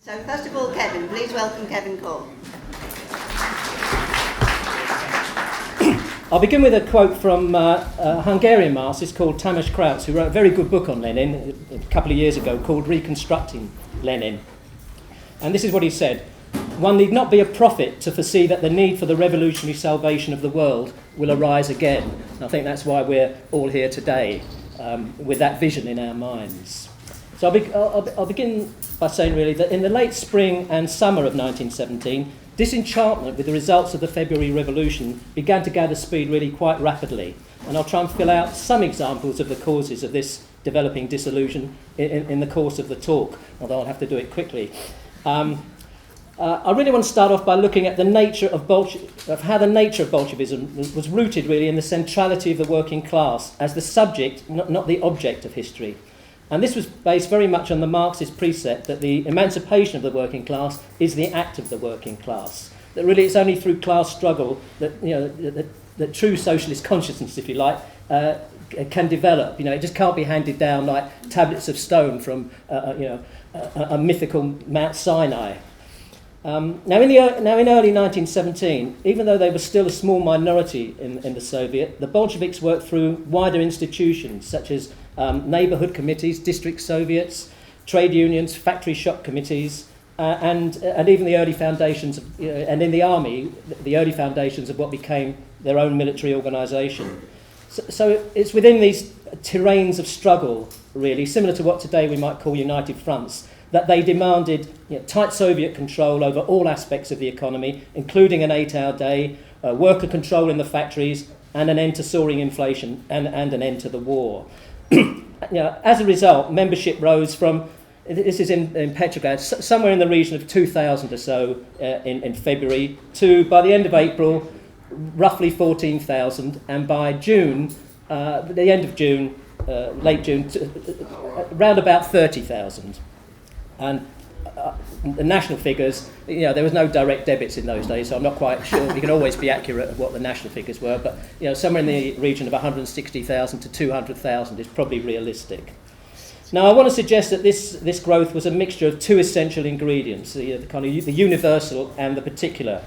So first of all, Kevin, please welcome Kevin Corr. I'll begin with a quote from a Hungarian Marxist called Tannis Krauts, who wrote a very good book on Lenin a couple of years ago called Reconstructing Lenin. And this is what he said: "One need not be a prophet to foresee that the need for the revolutionary salvation of the world will arise again." And I think that's why we're all here today, with that vision in our minds. So I'll begin by saying really that in the late spring and summer of 1917, disenchantment with the results of the February Revolution began to gather speed really quite rapidly. And I'll try and fill out some examples of the causes of this developing disillusion in the course of the talk, although I'll have to do it quickly. I really want to start off by looking at the nature of how the nature of Bolshevism was rooted really in the centrality of the working class as the subject, not the object of history. And this was based very much on the Marxist precept that the emancipation of the working class is the act of the working class. That really it's only through class struggle that that true socialist consciousness, if you like, can develop. It just can't be handed down like tablets of stone from a mythical Mount Sinai. Now in early 1917, even though they were still a small minority in the Soviet, the Bolsheviks worked through wider institutions such as neighbourhood committees, district Soviets, trade unions, factory shop committees, and even the early foundations of, and in the army, the early foundations of what became their own military organisation. So it's within these terrains of struggle, really, similar to what today we might call united fronts, that they demanded tight Soviet control over all aspects of the economy, including an 8-hour day, worker control in the factories, and an end to soaring inflation and an end to the war. As a result, membership rose from, this is in Petrograd, somewhere in the region of 2,000 or so in February, to, by the end of April, roughly 14,000, and by June, the end of June, late June, around about 30,000. And the national figures, there was no direct debits in those days, so I'm not quite sure. You can always be accurate of what the national figures were, but somewhere in the region of 160,000 to 200,000 is probably realistic. Now, I want to suggest that this growth was a mixture of two essential ingredients, the universal and the particular.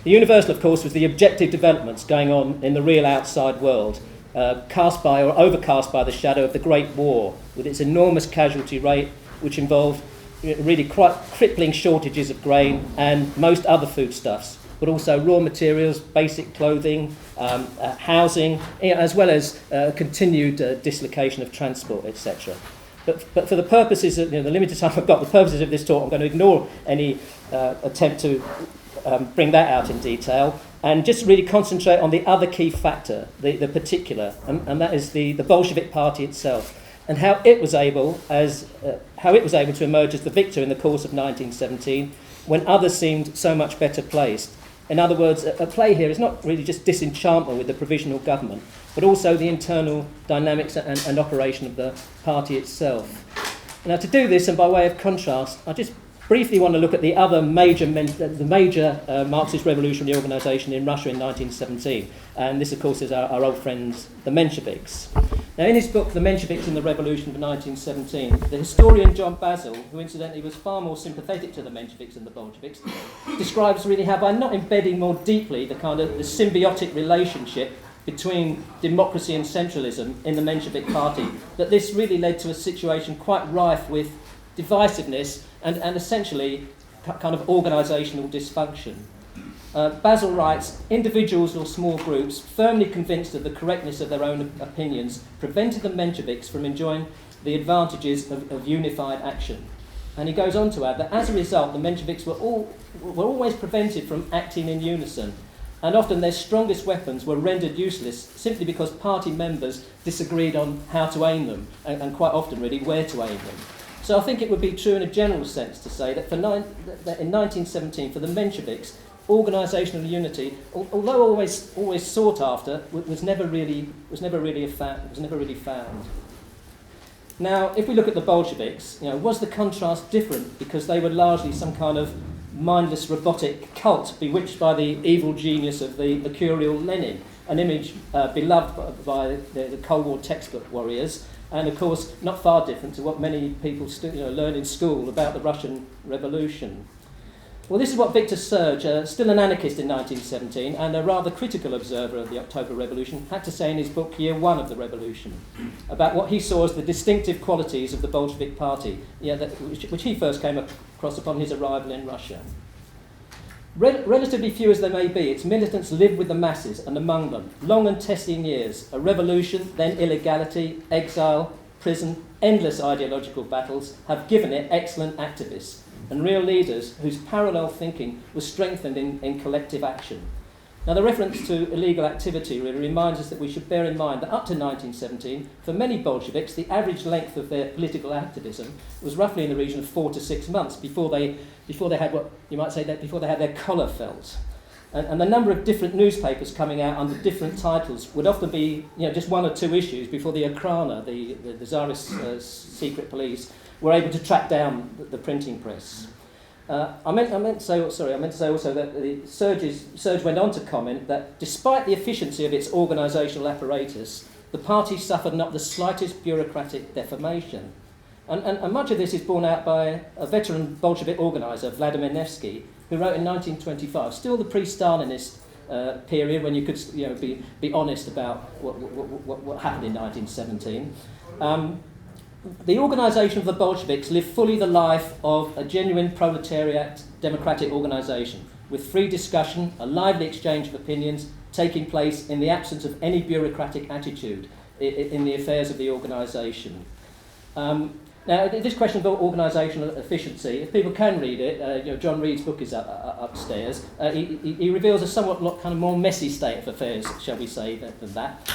The universal, of course, was the objective developments going on in the real outside world, cast by or overcast by the shadow of the Great War, with its enormous casualty rate, which involved really quite crippling shortages of grain and most other foodstuffs, but also raw materials, basic clothing, housing, as well as continued dislocation of transport, etc. But for the purposes of the limited time I've got, the purposes of this talk, I'm going to ignore any attempt to bring that out in detail and just really concentrate on the other key factor, the particular, and that is the Bolshevik Party itself, and how it was able to emerge as the victor in the course of 1917 when others seemed so much better placed. In other words, at play here is not really just disenchantment with the provisional government, but also the internal dynamics and operation of the party itself. Now, to do this, and by way of contrast, I just briefly want to look at the other major Marxist revolutionary organisation in Russia in 1917. And this, of course, is our old friends, the Mensheviks. Now, in his book, The Mensheviks in the Revolution of 1917, the historian John Basil, who incidentally was far more sympathetic to the Mensheviks than the Bolsheviks, describes really how by not embedding more deeply the symbiotic relationship between democracy and centralism in the Bolshevik Party, that this really led to a situation quite rife with divisiveness and essentially kind of organisational dysfunction. Basil writes, individuals or small groups firmly convinced of the correctness of their own opinions prevented the Mensheviks from enjoying the advantages of unified action. And he goes on to add that as a result, the Mensheviks were always prevented from acting in unison, and often their strongest weapons were rendered useless simply because party members disagreed on how to aim them, and quite often really where to aim them. So I think it would be true in a general sense to say that that in 1917, for the Mensheviks, organisational unity, although always sought after, was never really found. Now, if we look at the Bolsheviks, was the contrast different because they were largely some kind of mindless robotic cult bewitched by the evil genius of the mercurial Lenin, an image beloved by the Cold War textbook warriors, and of course not far different to what many people learn in school about the Russian Revolution. Well, this is what Viktor Sergeev, still an anarchist in 1917 and a rather critical observer of the October Revolution, had to say in his book Year One of the Revolution about what he saw as the distinctive qualities of the Bolshevik Party, which he first came across upon his arrival in Russia. Relatively few as they may be, its militants lived with the masses and among them. Long and testing years, a revolution, then illegality, exile, prison, endless ideological battles have given it excellent activists and real leaders whose parallel thinking was strengthened in collective action. Now, the reference to illegal activity really reminds us that we should bear in mind that up to 1917, for many Bolsheviks, the average length of their political activism was roughly in the region of 4 to 6 months before they had what you might say before they had their collar felt. And the number of different newspapers coming out under different titles would often be just 1 or 2 issues before the Okhrana, the Tsarist secret police, were able to track down the printing press. I meant to say also that Serge went on to comment that despite the efficiency of its organisational apparatus, the party suffered not the slightest bureaucratic deformation. And much of this is borne out by a veteran Bolshevik organiser, Vladimir Nevsky, who wrote in 1925, still the pre-Stalinist period when you could be honest about what happened in 1917. The organisation of the Bolsheviks lived fully the life of a genuine proletariat democratic organisation, with free discussion, a lively exchange of opinions taking place in the absence of any bureaucratic attitude in the affairs of the organisation. Now, this question about organisational efficiency, if people can read it, John Reed's book is upstairs. He reveals a somewhat kind of more messy state of affairs, shall we say, than that,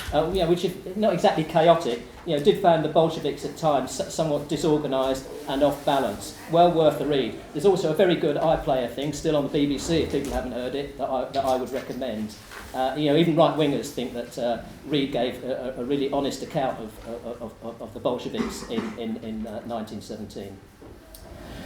which, if not exactly chaotic, did find the Bolsheviks at times somewhat disorganised and off balance. Well worth the read. There's also a very good iPlayer thing, still on the BBC, if people haven't heard it, that I would recommend. Even right-wingers think that Reed gave a really honest account of the Bolsheviks in 1917.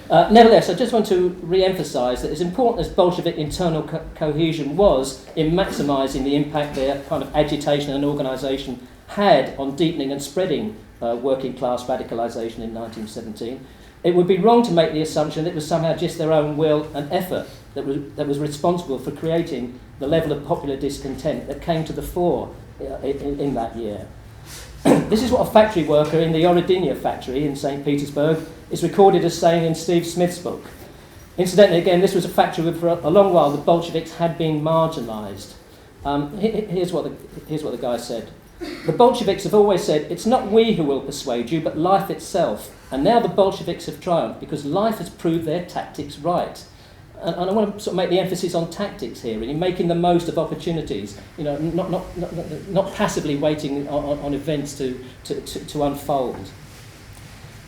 Nevertheless, I just want to re-emphasise that as important as Bolshevik internal cohesion was in maximising the impact their kind of agitation and organisation had on deepening and spreading working class radicalisation in 1917, it would be wrong to make the assumption that it was somehow just their own will and effort that was responsible for creating the level of popular discontent that came to the fore in that year. This is what a factory worker in the Orodinnya factory in St. Petersburg is recorded as saying in Steve Smith's book. Incidentally, again, this was a factory where for a long while the Bolsheviks had been marginalised. Here's what the guy said. The Bolsheviks have always said, it's not we who will persuade you, but life itself. And now the Bolsheviks have triumphed because life has proved their tactics right. And I want to sort of make the emphasis on tactics here, really, making the most of opportunities, not passively waiting on events to unfold.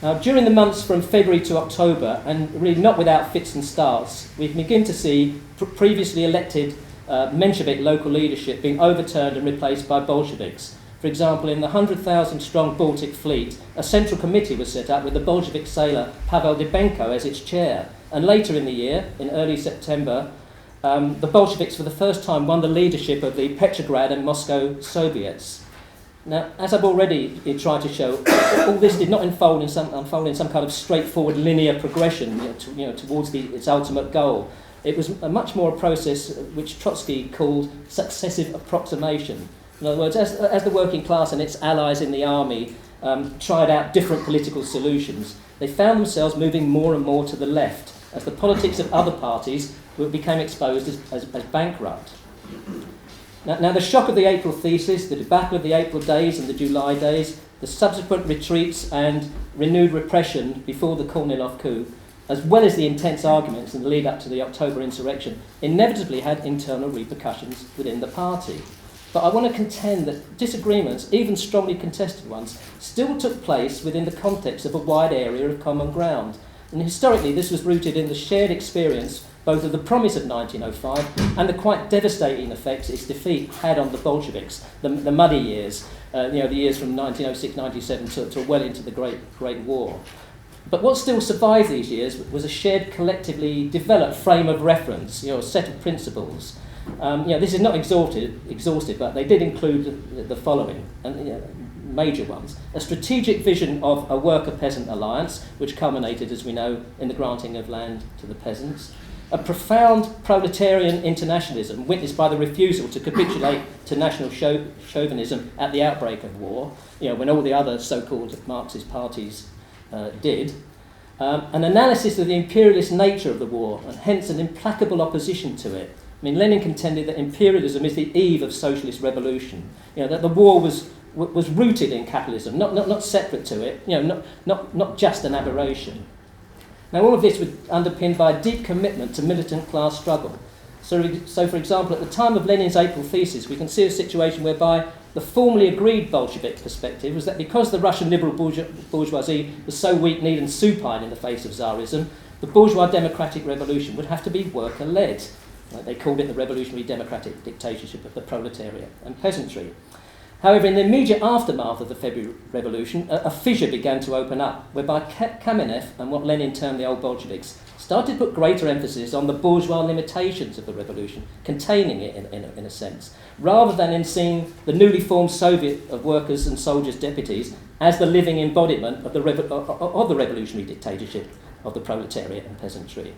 Now, during the months from February to October, and really not without fits and starts, we begin to see previously elected Menshevik local leadership being overturned and replaced by Bolsheviks. For example, in the 100,000-strong Baltic fleet, a central committee was set up with the Bolshevik sailor Pavel Dybenko as its chair. And later in the year, in early September, the Bolsheviks for the first time won the leadership of the Petrograd and Moscow Soviets. Now, as I've already tried to show, all this did not unfold in some kind of straightforward linear progression towards its ultimate goal. It was much more a process which Trotsky called successive approximation. In other words, as the working class and its allies in the army tried out different political solutions, they found themselves moving more and more to the left as the politics of other parties became exposed as bankrupt. Now, the shock of the April thesis, the debacle of the April days and the July days, the subsequent retreats and renewed repression before the Kornilov coup, as well as the intense arguments in the lead up to the October insurrection, inevitably had internal repercussions within the party. But I want to contend that disagreements, even strongly contested ones, still took place within the context of a wide area of common ground. And historically, this was rooted in the shared experience both of the promise of 1905 and the quite devastating effects its defeat had on the Bolsheviks, the muddy years, the years from 1906-97 to well into the Great War. But what still survived these years was a shared, collectively developed frame of reference, a set of principles. This is not exhaustive, but they did include the following. And major ones. A strategic vision of a worker-peasant alliance, which culminated, as we know, in the granting of land to the peasants. A profound proletarian internationalism, witnessed by the refusal to capitulate to national chauvinism at the outbreak of war, when all the other so-called Marxist parties did. An analysis of the imperialist nature of the war, and hence an implacable opposition to it. I mean, Lenin contended that imperialism is the eve of socialist revolution. That the war was rooted in capitalism, not separate to it. Not just an aberration. Now, all of this was underpinned by a deep commitment to militant class struggle. So, for example, at the time of Lenin's April thesis, we can see a situation whereby the formally agreed Bolshevik perspective was that because the Russian liberal bourgeoisie was so weak-kneed and supine in the face of Tsarism, the bourgeois democratic revolution would have to be worker-led. They called it the revolutionary democratic dictatorship of the proletariat and peasantry. However, in the immediate aftermath of the February Revolution, a fissure began to open up, whereby Kamenev and what Lenin termed the old Bolsheviks started to put greater emphasis on the bourgeois limitations of the revolution, containing it in a sense, rather than in seeing the newly formed Soviet of workers and soldiers' deputies as the living embodiment of the revolutionary dictatorship of the proletariat and peasantry.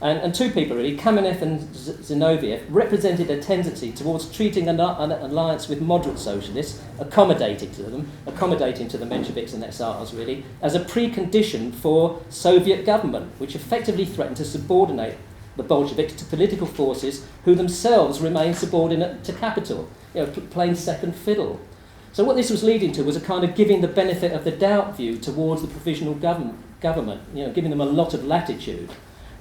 And two people really, Kamenev and Zinoviev, represented a tendency towards treating an alliance with moderate socialists, accommodating to the Mensheviks and SRs really, as a precondition for Soviet government, which effectively threatened to subordinate the Bolsheviks to political forces who themselves remained subordinate to capital, playing second fiddle. So what this was leading to was a kind of giving the benefit of the doubt view towards the provisional government, giving them a lot of latitude.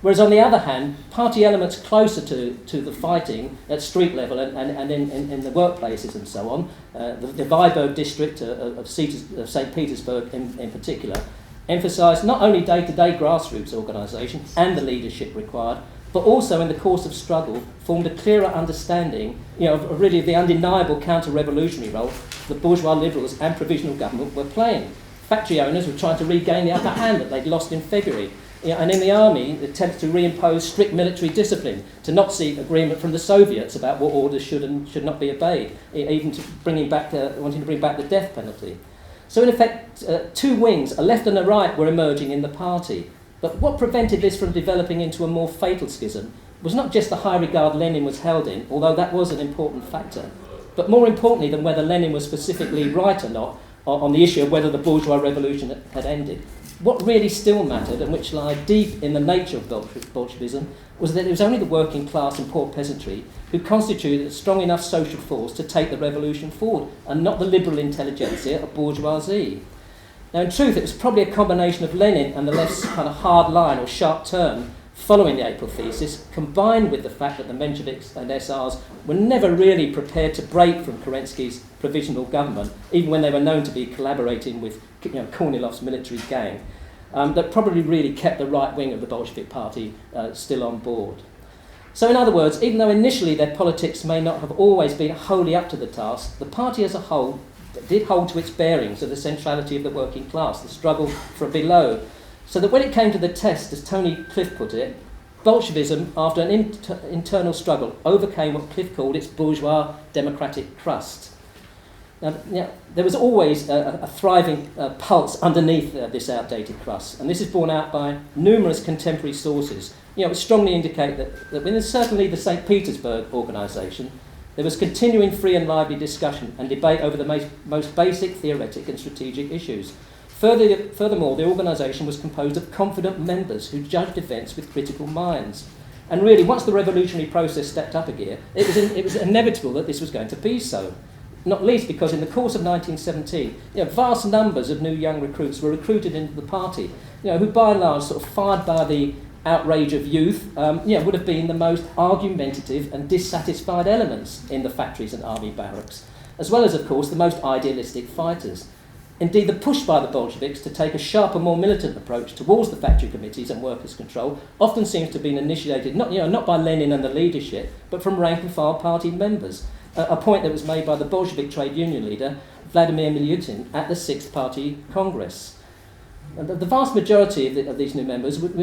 Whereas on the other hand, party elements closer to the fighting at street level and in the workplaces and so on, the Viborg district of St. Petersburg in particular, emphasised not only day-to-day grassroots organisation and the leadership required, but also in the course of struggle formed a clearer understanding of really the undeniable counter-revolutionary role the bourgeois liberals and provisional government were playing. Factory owners were trying to regain the upper hand that they'd lost in February. And in the army, it attempts to reimpose strict military discipline, to not seek agreement from the Soviets about what orders should and should not be obeyed, even to wanting to bring back the death penalty. So in effect, two wings, a left and a right, were emerging in the party. But what prevented this from developing into a more fatal schism was not just the high regard Lenin was held in, although that was an important factor, but more importantly than whether Lenin was specifically right or not on the issue of whether the bourgeois revolution had ended. What really still mattered, and which lied deep in the nature of Bolshevism, was that it was only the working class and poor peasantry who constituted a strong enough social force to take the revolution forward, and not the liberal intelligentsia or bourgeoisie. Now, in truth, it was probably a combination of Lenin and the left's kind of hard line or sharp turn following the April thesis, combined with the fact that the Mensheviks and SRs were never really prepared to break from Kerensky's provisional government, even when they were known to be collaborating with Kornilov's military gang, that probably really kept the right wing of the Bolshevik Party still on board. So in other words, even though initially their politics may not have always been wholly up to the task, the party as a whole did hold to its bearings of the centrality of the working class, the struggle from below, so that when it came to the test, as Tony Cliff put it, Bolshevism, after an internal struggle, overcame what Cliff called its bourgeois democratic crust. Now, there was always a thriving pulse underneath this outdated crust, and this is borne out by numerous contemporary sources, which strongly indicate that within certainly the St. Petersburg organisation, there was continuing free and lively discussion and debate over the most basic theoretic and strategic issues. Furthermore, the organisation was composed of confident members who judged events with critical minds. And really, once the revolutionary process stepped up a gear, it was inevitable that this was going to be so. Not least because in the course of 1917, vast numbers of new young recruits were recruited into the party, who by and large, sort of fired by the outrage of youth, would have been the most argumentative and dissatisfied elements in the factories and army barracks, as well as, of course, the most idealistic fighters. Indeed, the push by the Bolsheviks to take a sharper, more militant approach towards the factory committees and workers' control often seems to have been initiated not by Lenin and the leadership, but from rank-and-file party members, a point that was made by the Bolshevik trade union leader Vladimir Nevsky at the Sixth Party Congress. And the vast majority of these new members would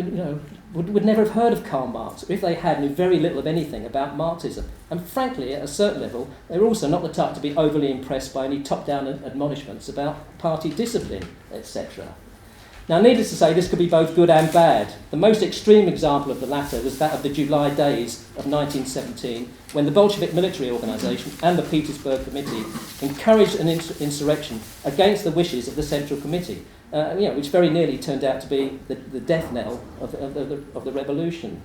never have heard of Karl Marx, or if they had, knew very little of anything about Marxism. And frankly, at a certain level, they were also not the type to be overly impressed by any top-down admonishments about party discipline, etc. Now, needless to say, this could be both good and bad. The most extreme example of the latter was that of the July days of 1917, when the Bolshevik military organisation and the Petersburg Committee encouraged an insurrection against the wishes of the Central Committee, which very nearly turned out to be the death knell of the revolution.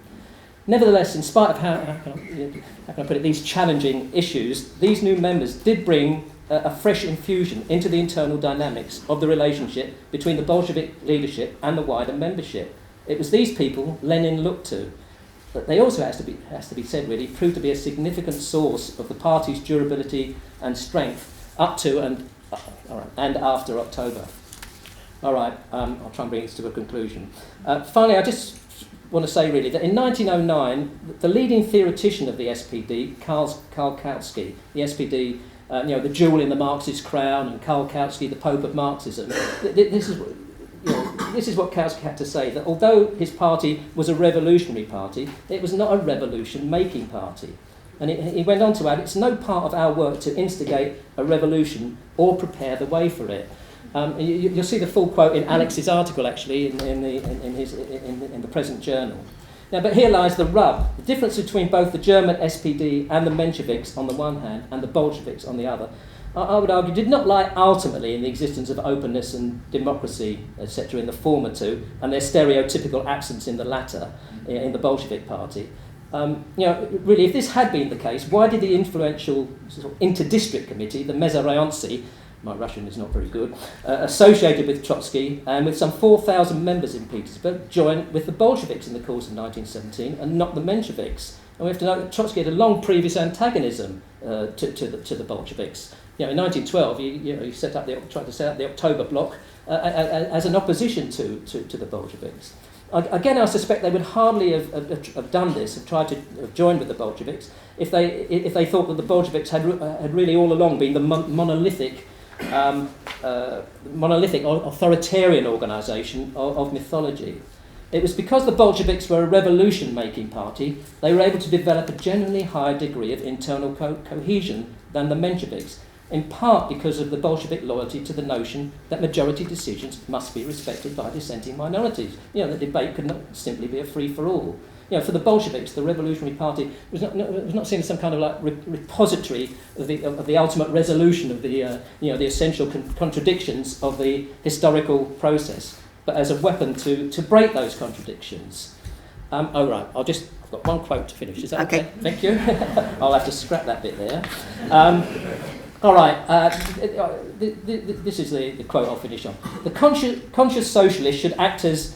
Nevertheless, in spite of how can I put it, these challenging issues, these new members did bring a fresh infusion into the internal dynamics of the relationship between the Bolshevik leadership and the wider membership. It was these people Lenin looked to. But they also, has to be said really, proved to be a significant source of the party's durability and strength up to and after October. All right, I'll try and bring this to a conclusion. Finally, I just want to say really that in 1909, the leading theoretician of the SPD, Karl Kautsky, the SPD, the jewel in the Marxist crown, and Karl Kautsky, the Pope of Marxism. This is what Kautsky had to say, that although his party was a revolutionary party, it was not a revolution-making party. And he went on to add, it's no part of our work to instigate a revolution or prepare the way for it. You'll see the full quote in Alex's article, actually, in the present journal. Now, but here lies the rub. The difference between both the German SPD and the Mensheviks on the one hand and the Bolsheviks on the other, I would argue, did not lie ultimately in the existence of openness and democracy, etc., in the former two, and their stereotypical absence in the latter, in the Bolshevik Party. Really, if this had been the case, why did the influential sort of inter-district committee, the Mezarayansi, my Russian is not very good, associated with Trotsky and with some 4,000 members in Petersburg, joined with the Bolsheviks in the course of 1917 and not the Mensheviks? And we have to note that Trotsky had a long previous antagonism to the Bolsheviks. In 1912, he tried to set up the October Bloc as an opposition to the Bolsheviks. Again, I suspect they would hardly have done this, have tried to have joined with the Bolsheviks, if they thought that the Bolsheviks had really all along been the monolithic authoritarian organisation of mythology. It was because the Bolsheviks were a revolution-making party, they were able to develop a generally higher degree of internal cohesion than the Mensheviks, in part because of the Bolshevik loyalty to the notion that majority decisions must be respected by dissenting minorities. The debate could not simply be a free-for-all. For the Bolsheviks, the revolutionary party was not seen as some kind of repository of the ultimate resolution of the essential contradictions of the historical process, but as a weapon to break those contradictions. I've got one quote to finish. Is that okay? Thank you. I'll have to scrap that bit there. This is the quote I'll finish on. The conscious socialist should act as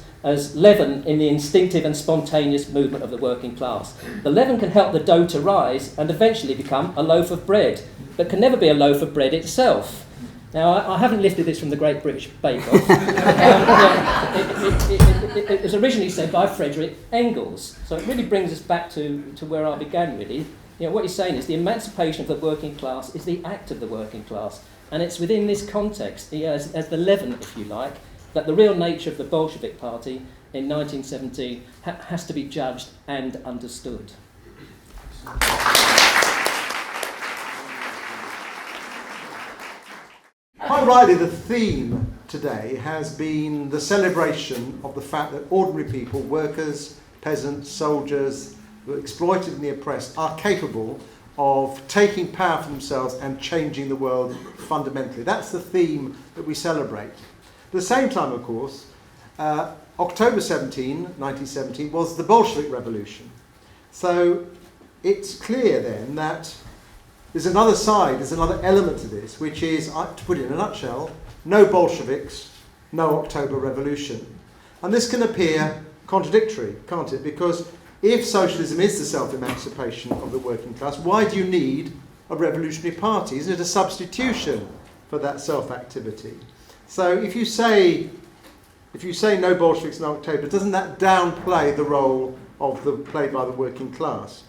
leaven in the instinctive and spontaneous movement of the working class. The leaven can help the dough to rise and eventually become a loaf of bread, but can never be a loaf of bread itself. Now, I haven't lifted this from the Great British Bake Off. It was originally said by Frederick Engels, so it really brings us back to where I began, really. What he's saying is the emancipation of the working class is the act of the working class, and it's within this context, as the leaven, if you like, that the real nature of the Bolshevik Party in 1917 has to be judged and understood. Quite rightly, the theme today has been the celebration of the fact that ordinary people, workers, peasants, soldiers, who are exploited and the oppressed, are capable of taking power for themselves and changing the world fundamentally. That's the theme that we celebrate. At the same time, of course, October 1917 was the Bolshevik Revolution. So it's clear then that there's another side, there's another element to this, which is, to put it in a nutshell, no Bolsheviks, no October Revolution. And this can appear contradictory, can't it? Because if socialism is the self-emancipation of the working class, why do you need a revolutionary party? Isn't it a substitution for that self-activity? So if you say no Bolsheviks, no October, doesn't that downplay the role played by the working class?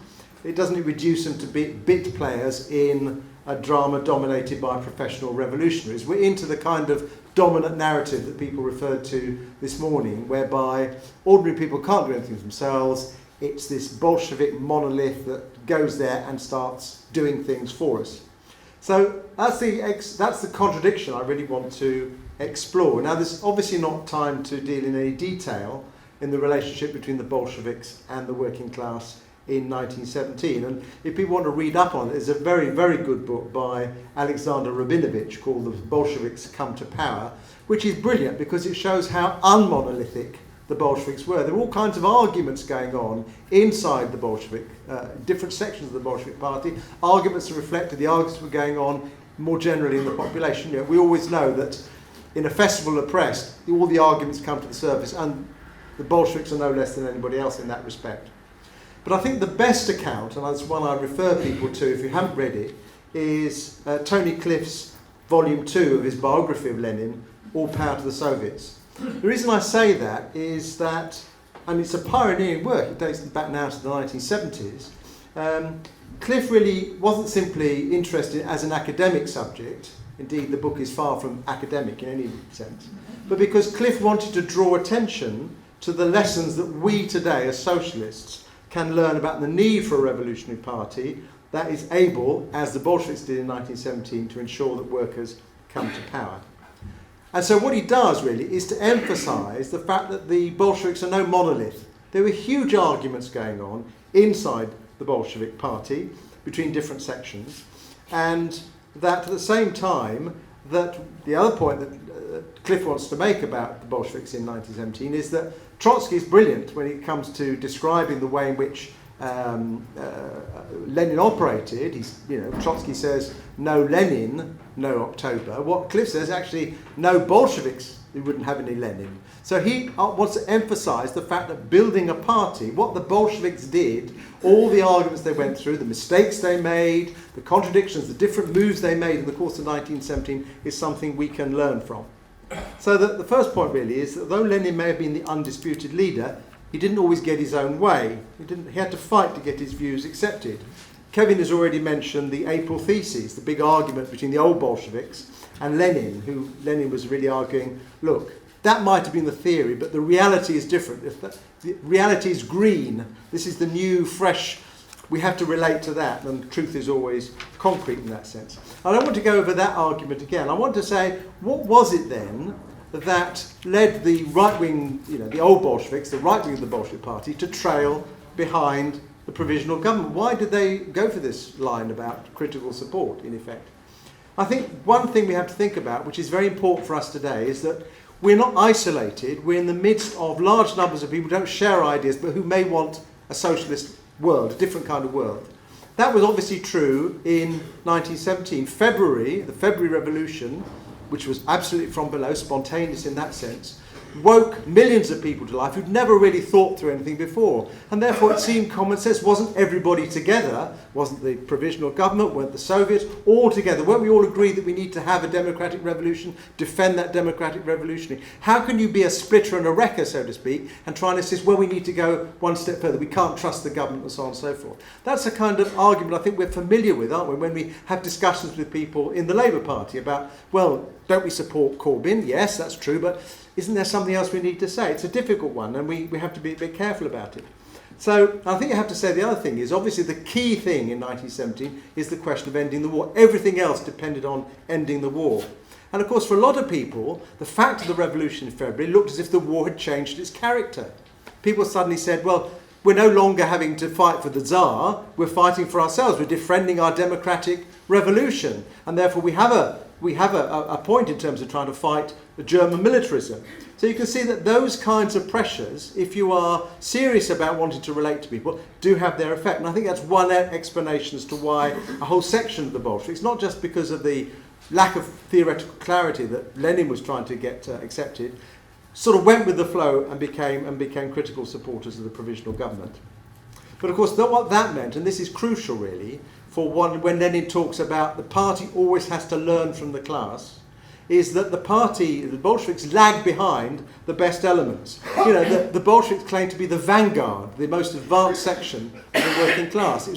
Doesn't it reduce them to bit players in a drama dominated by professional revolutionaries? We're into the kind of dominant narrative that people referred to this morning, whereby ordinary people can't do anything for themselves. It's this Bolshevik monolith that goes there and starts doing things for us. So that's the contradiction I really want to explore. Now, there's obviously not time to deal in any detail in the relationship between the Bolsheviks and the working class in 1917. And if people want to read up on it, there's a very, very good book by Alexandra Rabinovich called The Bolsheviks Come to Power, which is brilliant because it shows how unmonolithic the Bolsheviks were. There were all kinds of arguments going on inside the Bolshevik, different sections of the Bolshevik Party, arguments that reflected the arguments that were going on more generally in the population. You know, we always know that in a festival of press, all the arguments come to the surface, and the Bolsheviks are no less than anybody else in that respect. But I think the best account, and that's one I refer people to if you haven't read it, is Tony Cliff's volume 2 of his biography of Lenin, All Power to the Soviets. The reason I say that is that, and it's a pioneering work, it dates back now to the 1970s, Cliff really wasn't simply interested as an academic subject, indeed the book is far from academic in any sense, but because Cliff wanted to draw attention to the lessons that we today as socialists can learn about the need for a revolutionary party that is able, as the Bolsheviks did in 1917, to ensure that workers come to power. And so what he does really is to emphasise the fact that the Bolsheviks are no monolith. There were huge arguments going on inside the Bolshevik Party between different sections, and that at the same time, that the other point that Cliff wants to make about the Bolsheviks in 1917 is that Trotsky is brilliant when it comes to describing the way in which Lenin operated. Trotsky says, no Lenin, no October. What Cliff says, actually, no Bolsheviks, we wouldn't have any Lenin. So he wants to emphasise the fact that building a party, what the Bolsheviks did, all the arguments they went through, the mistakes they made, the contradictions, the different moves they made in the course of 1917 is something we can learn from. So the first point really is that though Lenin may have been the undisputed leader, he didn't always get his own way. He had to fight to get his views accepted. Kevin has already mentioned the April thesis, the big argument between the old Bolsheviks and Lenin, who Lenin was really arguing, look, that might have been the theory, but the reality is different. The reality is green. This is the new, fresh, we have to relate to that, and truth is always concrete in that sense. I don't want to go over that argument again. I want to say, what was it then that led the right-wing, the old Bolsheviks, the right wing of the Bolshevik Party, to trail behind the provisional government? Why did they go for this line about critical support, in effect? I think one thing we have to think about, which is very important for us today, is that we're not isolated. We're in the midst of large numbers of people who don't share ideas, but who may want a socialist world, a different kind of world. That was obviously true in 1917. The February Revolution, which was absolutely from below, spontaneous in that sense, woke millions of people to life who'd never really thought through anything before. And therefore it seemed common sense. Wasn't everybody together? Wasn't the provisional government? Weren't the Soviets all together? Weren't we all agreed that we need to have a democratic revolution, defend that democratic revolution? How can you be a splitter and a wrecker, so to speak, and try and insist, well, we need to go one step further, we can't trust the government, and so on and so forth? That's a kind of argument I think we're familiar with, aren't we, when we have discussions with people in the Labour Party about, well, don't we support Corbyn? Yes, that's true, but isn't there something else we need to say? It's a difficult one, and we have to be a bit careful about it. So I think I have to say the other thing is, obviously the key thing in 1917 is the question of ending the war. Everything else depended on ending the war. And of course, for a lot of people, the fact of the revolution in February looked as if the war had changed its character. People suddenly said, well, we're no longer having to fight for the Tsar, we're fighting for ourselves, we're defending our democratic revolution, and therefore we have a point in terms of trying to fight the German militarism. So you can see that those kinds of pressures, if you are serious about wanting to relate to people, do have their effect. And I think that's one explanation as to why a whole section of the Bolsheviks, not just because of the lack of theoretical clarity that Lenin was trying to get accepted, sort of went with the flow and became critical supporters of the provisional government. But of course, what that meant, and this is crucial really, for when Lenin talks about the party always has to learn from the class, is that the Bolsheviks, lagged behind the best elements. You know, the Bolsheviks claimed to be the vanguard, the most advanced section of the working class. It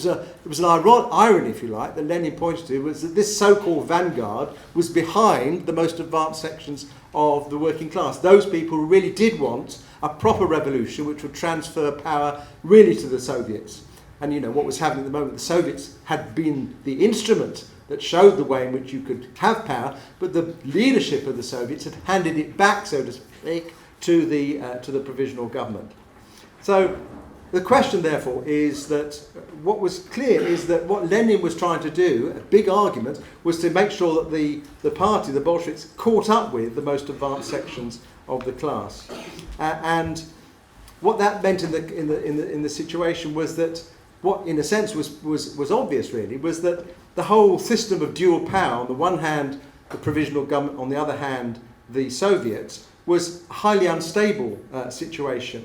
was an irony, if you like, that Lenin pointed to, was that this so-called vanguard was behind the most advanced sections of the working class. Those people who really did want a proper revolution which would transfer power really to the Soviets. And you know what was happening at the moment, the Soviets had been the instrument that showed the way in which you could have power, but the leadership of the Soviets had handed it back, so to speak, to the provisional government. So the question, therefore, is that what was clear is that what Lenin was trying to do, a big argument, was to make sure that the party, the Bolsheviks, caught up with the most advanced sections of the class. And what that meant in the situation was that what, in a sense, was obvious, really, was that the whole system of dual power, on the one hand, the provisional government, on the other hand, the Soviets, was a highly unstable situation.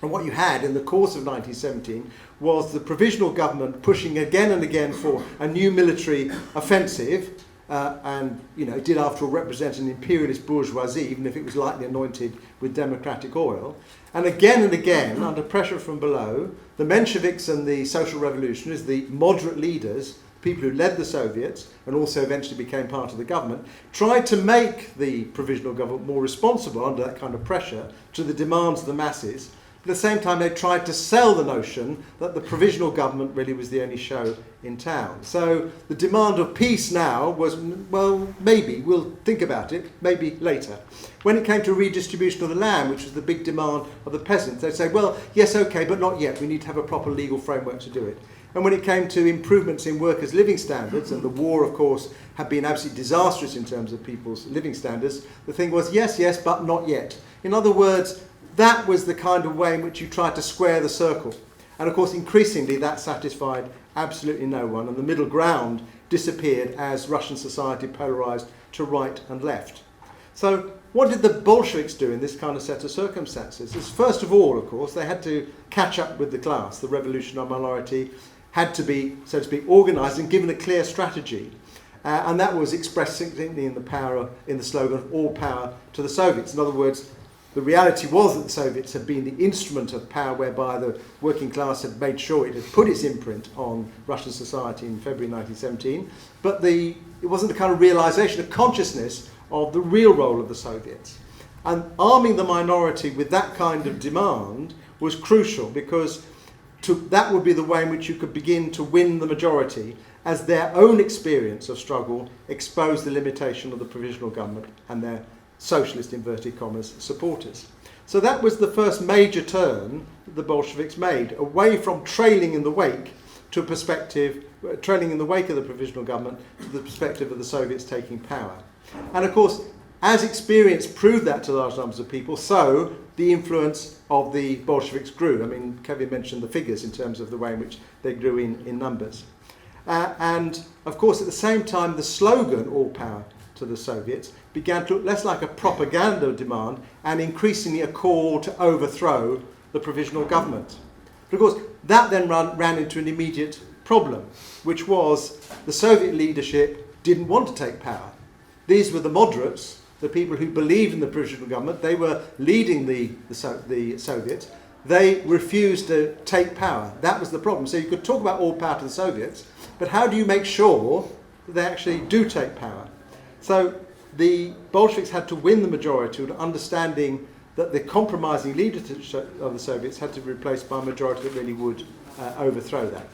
And what you had in the course of 1917 was the provisional government pushing again and again for a new military offensive, and you know, it did after all represent an imperialist bourgeoisie, even if it was lightly anointed with democratic oil. And again, under pressure from below, the Mensheviks and the social revolutionaries, the moderate leaders, people who led the Soviets and also eventually became part of the government, tried to make the provisional government more responsible under that kind of pressure to the demands of the masses. At the same time, they tried to sell the notion that the provisional government really was the only show in town. So the demand of peace now was, well, maybe, we'll think about it, maybe later. When it came to redistribution of the land, which was the big demand of the peasants, they'd say, well, yes, okay, but not yet. We need to have a proper legal framework to do it. And when it came to improvements in workers' living standards, and the war, of course, had been absolutely disastrous in terms of people's living standards, the thing was, yes, yes, but not yet. In other words, that was the kind of way in which you tried to square the circle. And of course, increasingly, that satisfied absolutely no one, and the middle ground disappeared as Russian society polarised to right and left. So what did the Bolsheviks do in this kind of set of circumstances? Is first of all, of course, they had to catch up with the class. The revolutionary minority had to be, so to speak, organised and given a clear strategy. And that was expressed simply in the slogan of all power to the Soviets. In other words, the reality was that the Soviets had been the instrument of power whereby the working class had made sure it had put its imprint on Russian society in February 1917, but it wasn't the kind of realisation, of consciousness of the real role of the Soviets. And arming the minority with that kind of demand was crucial, because that would be the way in which you could begin to win the majority, as their own experience of struggle exposed the limitation of the provisional government and their socialist, inverted commas, supporters. So that was the first major turn that the Bolsheviks made, away from trailing in the wake to a perspective, trailing in the wake of the provisional government to the perspective of the Soviets taking power. And of course, as experience proved that to large numbers of people, so the influence of the Bolsheviks grew. I mean, Kevin mentioned the figures in terms of the way in which they grew in numbers. And of course, at the same time, the slogan, all power to the Soviets, began to look less like a propaganda demand and increasingly a call to overthrow the provisional government. But of course, that then ran into an immediate problem, which was the Soviet leadership didn't want to take power. These were the moderates, the people who believed in the provisional government. They were leading the Soviets. They refused to take power. That was the problem. So you could talk about all power to the Soviets, but how do you make sure that they actually do take power? So the Bolsheviks had to win the majority with understanding that the compromising leadership of the Soviets had to be replaced by a majority that really would overthrow that.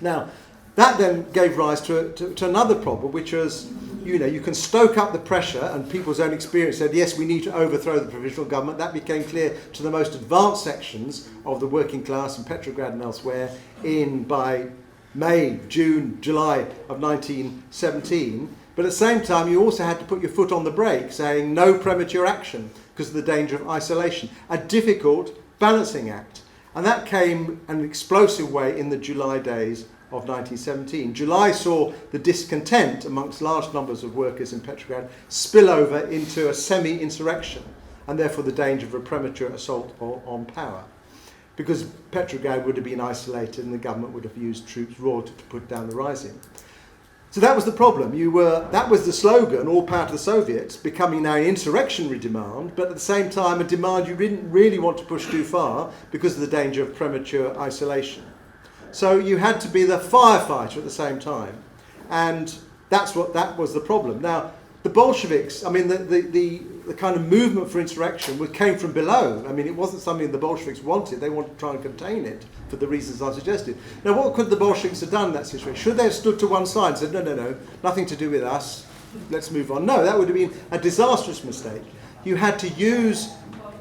Now, that then gave rise to another problem, which was, you can stoke up the pressure, and people's own experience said, yes, we need to overthrow the provisional government. That became clear to the most advanced sections of the working class in Petrograd and elsewhere by May, June, July of 1917. But at the same time, you also had to put your foot on the brake, saying no premature action because of the danger of isolation. A difficult balancing act. And that came in an explosive way in the July days of 1917. July saw the discontent amongst large numbers of workers in Petrograd spill over into a semi-insurrection, and therefore the danger of a premature assault on power. Because Petrograd would have been isolated and the government would have used troops raw to put down the rising. So that was the problem. That was the slogan, all power to the Soviets, becoming now an insurrectionary demand, but at the same time a demand you didn't really want to push too far because of the danger of premature isolation. So you had to be the firefighter at the same time. And that was the problem. Now, the Bolsheviks, I mean, the kind of movement for insurrection came from below. I mean, it wasn't something the Bolsheviks wanted. They wanted to try and contain it for the reasons I suggested. Now, what could the Bolsheviks have done in that situation? Should they have stood to one side and said, no, nothing to do with us, let's move on? No, that would have been a disastrous mistake. You had to use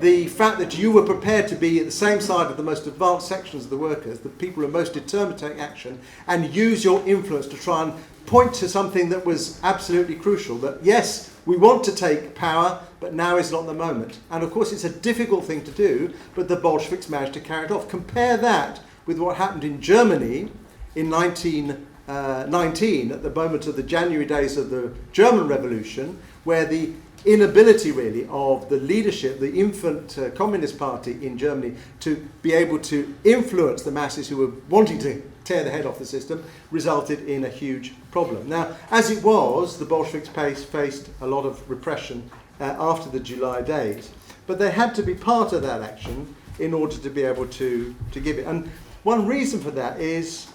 the fact that you were prepared to be at the same side of the most advanced sections of the workers, the people who are most determined to take action, and use your influence to try and point to something that was absolutely crucial, that yes, we want to take power, but now is not the moment. And of course it's a difficult thing to do, but the Bolsheviks managed to carry it off. Compare that with what happened in Germany in 1919, at the moment of the January days of the German Revolution, where the inability really of the leadership, the infant Communist Party in Germany, to be able to influence the masses who were wanting to tear the head off the system, resulted in a huge problem. Now, as it was, the Bolsheviks faced a lot of repression after the July days, but they had to be part of that action in order to be able to give it. And one reason for that is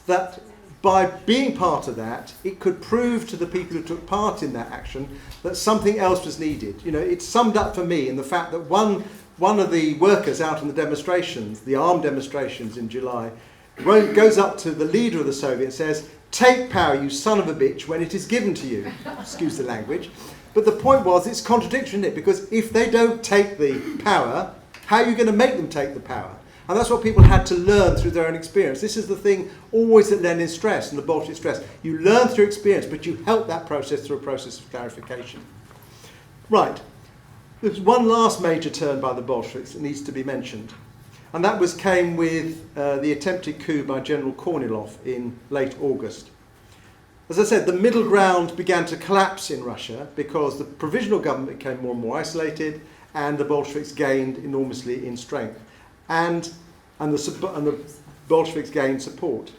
that by being part of that, it could prove to the people who took part in that action that something else was needed. You know, it's summed up for me in the fact that one of the workers out in the demonstrations, the armed demonstrations in July, goes up to the leader of the Soviet and says, "Take power, you son of a bitch, when it is given to you." Excuse the language. But the point was, it's contradiction, isn't it? Because if they don't take the power, how are you going to make them take the power? And that's what people had to learn through their own experience. This is the thing always that Lenin stressed and the Bolsheviks stressed. You learn through experience, but you help that process through a process of clarification. Right. There's one last major turn by the Bolsheviks that needs to be mentioned. And that came with the attempted coup by General Kornilov in late August. As I said, the middle ground began to collapse in Russia because the provisional government became more and more isolated and the Bolsheviks gained enormously in strength. And the Bolsheviks gained support.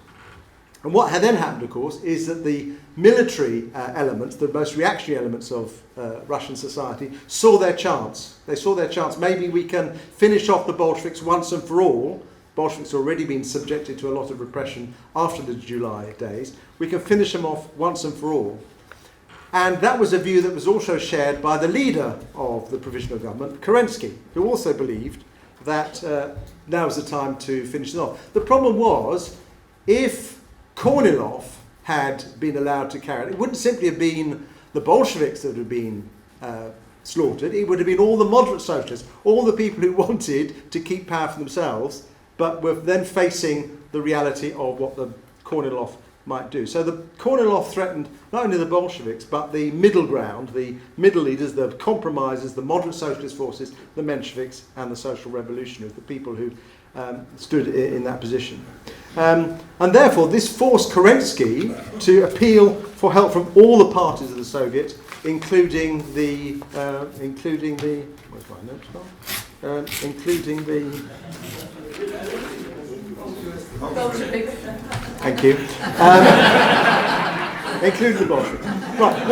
And what had then happened, of course, is that the military elements, the most reactionary elements of Russian society, saw their chance. They saw their chance. Maybe we can finish off the Bolsheviks once and for all. Bolsheviks had already been subjected to a lot of repression after the July days. We can finish them off once and for all. And that was a view that was also shared by the leader of the provisional government, Kerensky, who also believed that now was the time to finish it off. The problem was, if Kornilov had been allowed to carry it wouldn't simply have been the Bolsheviks that would have been slaughtered, it would have been all the moderate socialists, all the people who wanted to keep power for themselves, but were then facing the reality of what the Kornilov might do. So the Kornilov threatened not only the Bolsheviks, but the middle ground, the middle leaders, the compromisers, the moderate socialist forces, the Mensheviks and the social revolutionaries, the people who stood in that position. And therefore this forced Kerensky to appeal for help from all the parties of the Soviet, including the where's my notes gone? Including the Bolsheviks. Thank you. Including the Bolsheviks. Right,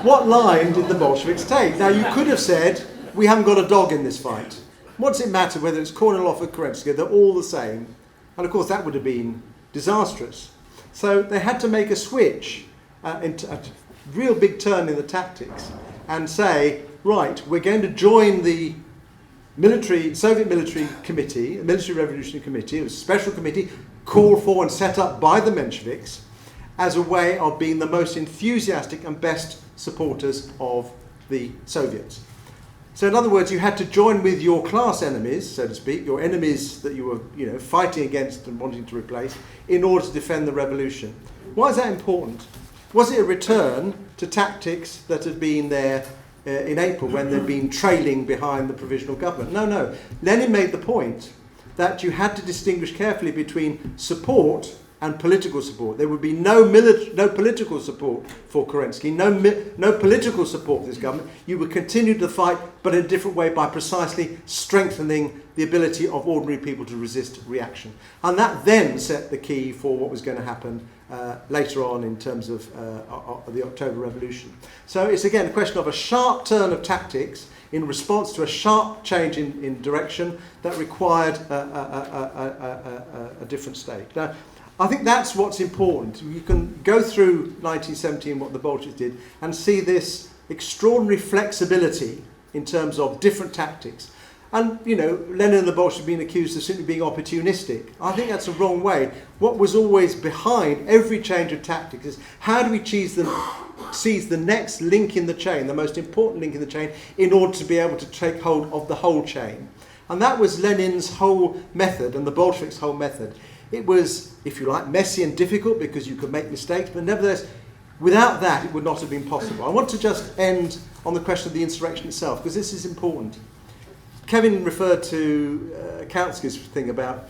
what line did the Bolsheviks take? Now, you could have said, we haven't got a dog in this fight. What does it matter whether it's Kornilov or Kerensky? They're all the same. And of course, that would have been disastrous. So they had to make a switch, a real big turn in the tactics, and say, right, we're going to join the Soviet military committee, the Military Revolutionary Committee. It was a special committee called for and set up by the Mensheviks as a way of being the most enthusiastic and best supporters of the Soviets. So in other words, you had to join with your class enemies, so to speak, your enemies that you were fighting against and wanting to replace, in order to defend the revolution. Why is that important? Was it a return to tactics that had been there in April when they'd been trailing behind the provisional government? No. Lenin made the point that you had to distinguish carefully between support and political support. There would be no political support for Kerensky, no political support for this government. You would continue to fight, but in a different way, by precisely strengthening the ability of ordinary people to resist reaction. And that then set the key for what was going to happen later on in terms of the October Revolution. So it's again a question of a sharp turn of tactics in response to a sharp change in direction that required a different state. Now, I think that's what's important. You can go through 1917, what the Bolsheviks did, and see this extraordinary flexibility in terms of different tactics. And, you know, Lenin and the Bolsheviks have been accused of simply being opportunistic. I think that's the wrong way. What was always behind every change of tactics is how do we seize the next link in the chain, the most important link in the chain, in order to be able to take hold of the whole chain. And that was Lenin's whole method and the Bolsheviks' whole method. It was, if you like, messy and difficult because you could make mistakes, but nevertheless, without that, it would not have been possible. I want to just end on the question of the insurrection itself, because this is important. Kevin referred to Kautsky's thing about,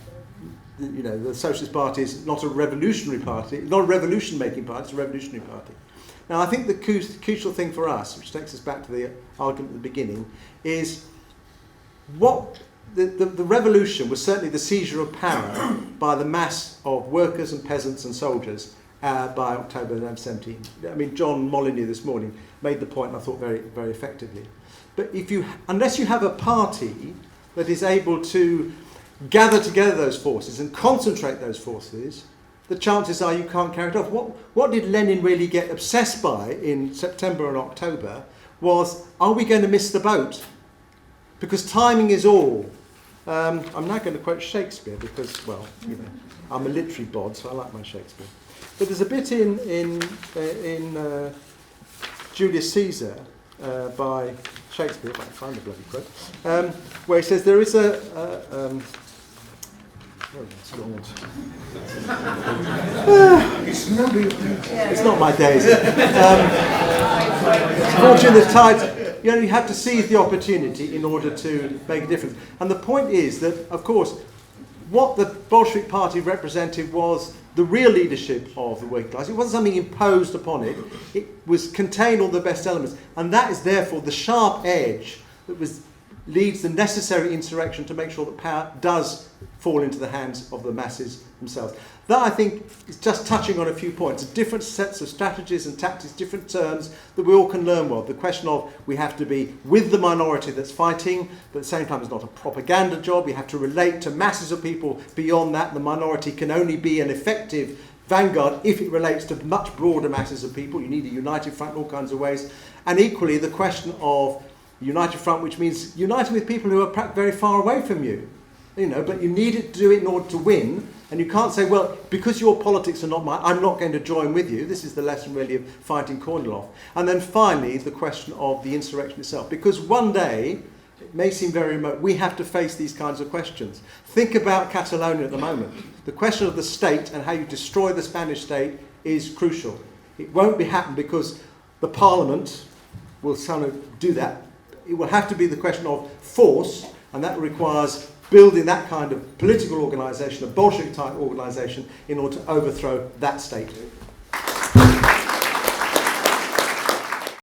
you know, the Socialist Party is not a revolutionary party, not a revolution-making party, it's a revolutionary party. Now, I think the crucial thing for us, which takes us back to the argument at the beginning, is what the revolution was certainly the seizure of power by the mass of workers and peasants and soldiers by October 1917. I mean, John Molyneux this morning made the point, and I thought very, very effectively. But unless you have a party that is able to gather together those forces and concentrate those forces, the chances are you can't carry it off. What did Lenin really get obsessed by in September and October was, are we going to miss the boat? Because timing is all. I'm now going to quote Shakespeare because, well, you know, I'm a literary bod, so I like my Shakespeare. But there's a bit in Julius Caesar by Shakespeare, if I can find the bloody quote, where he says there is it's not my day, is it? Fortune is tied. You know, you have to seize the opportunity in order to make a difference. And the point is that, of course, what the Bolshevik Party represented was the real leadership of the working class. It wasn't something imposed upon it. It was contained all the best elements. And that is therefore the sharp edge that leads the necessary insurrection to make sure that power does fall into the hands of the masses themselves. That, I think, is just touching on a few points, different sets of strategies and tactics, different terms that we all can learn well. The question of we have to be with the minority that's fighting, but at the same time it's not a propaganda job. We have to relate to masses of people beyond that. The minority can only be an effective vanguard if it relates to much broader masses of people. You need a united front in all kinds of ways. And equally, the question of united front, which means uniting with people who are perhaps very far away from you. You know, but you need to do it in order to win. And you can't say, well, because your politics are not mine, I'm not going to join with you. This is the lesson really of fighting Kornilov. And then finally, the question of the insurrection itself. Because one day, it may seem very remote, we have to face these kinds of questions. Think about Catalonia at the moment. The question of the state and how you destroy the Spanish state is crucial. It won't happen because the parliament will kind of do that. It will have to be the question of force, and that requires building that kind of political organisation, a Bolshevik-type organisation, in order to overthrow that state.